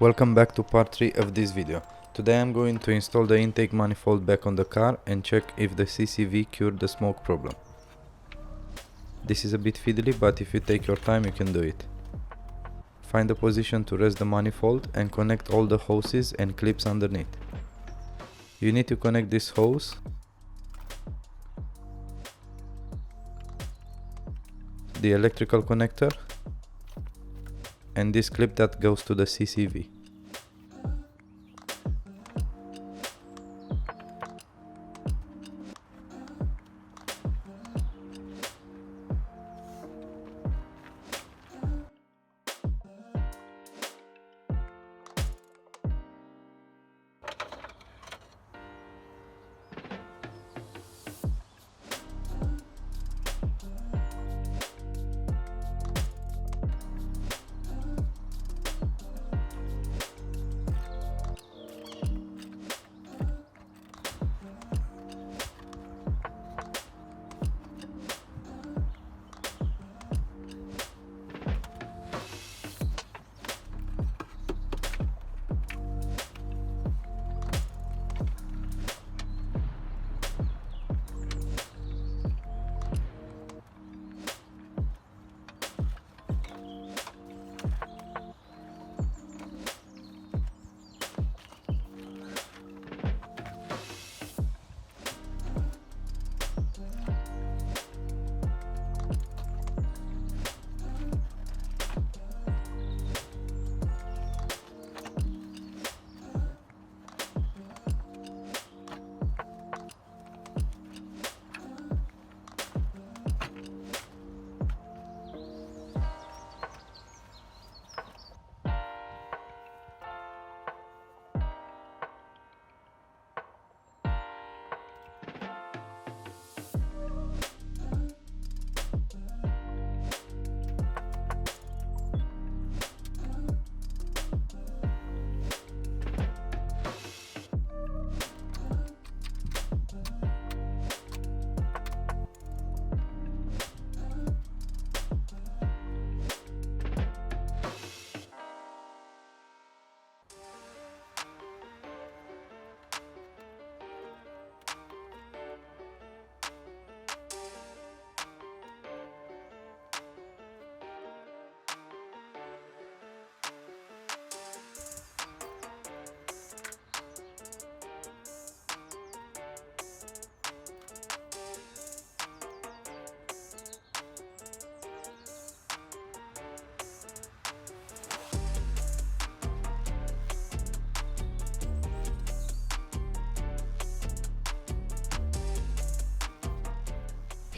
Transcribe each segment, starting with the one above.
Welcome back to part 3 of this video. Today I'm going to install the intake manifold back on the car and check if the CCV cured the smoke problem. This is a bit fiddly, but if you take your time you can do it. Find a position to rest the manifold and connect all the hoses and clips underneath. You need to connect this hose, the electrical connector, and this clip that goes to the CCV.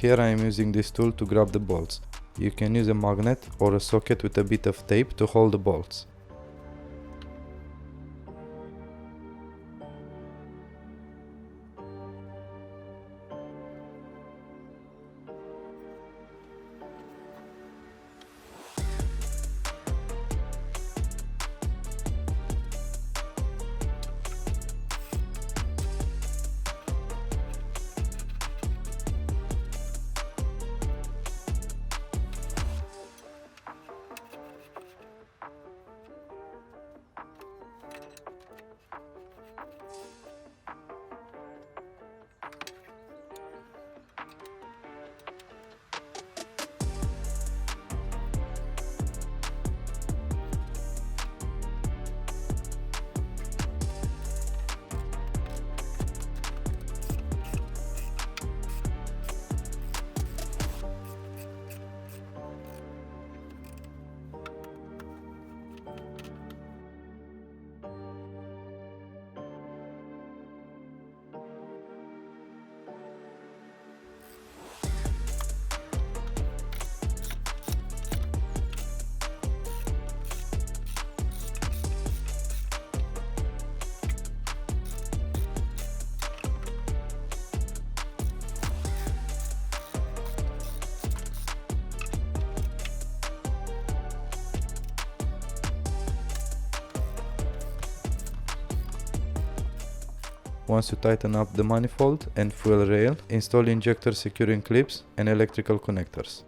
Here I am using this tool to grab the bolts. You can use a magnet or a socket with a bit of tape to hold the bolts. Once you tighten up the manifold and fuel rail, install injector securing clips and electrical connectors.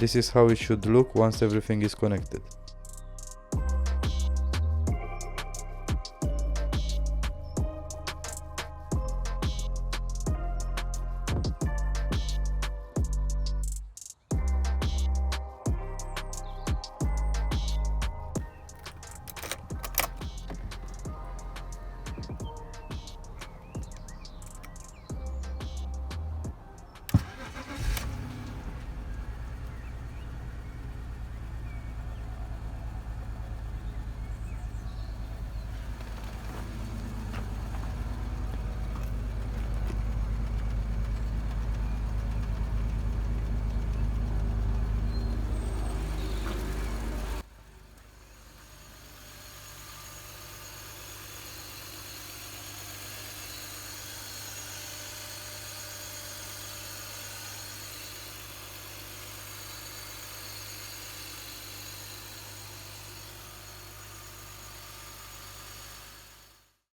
This is how it should look once everything is connected.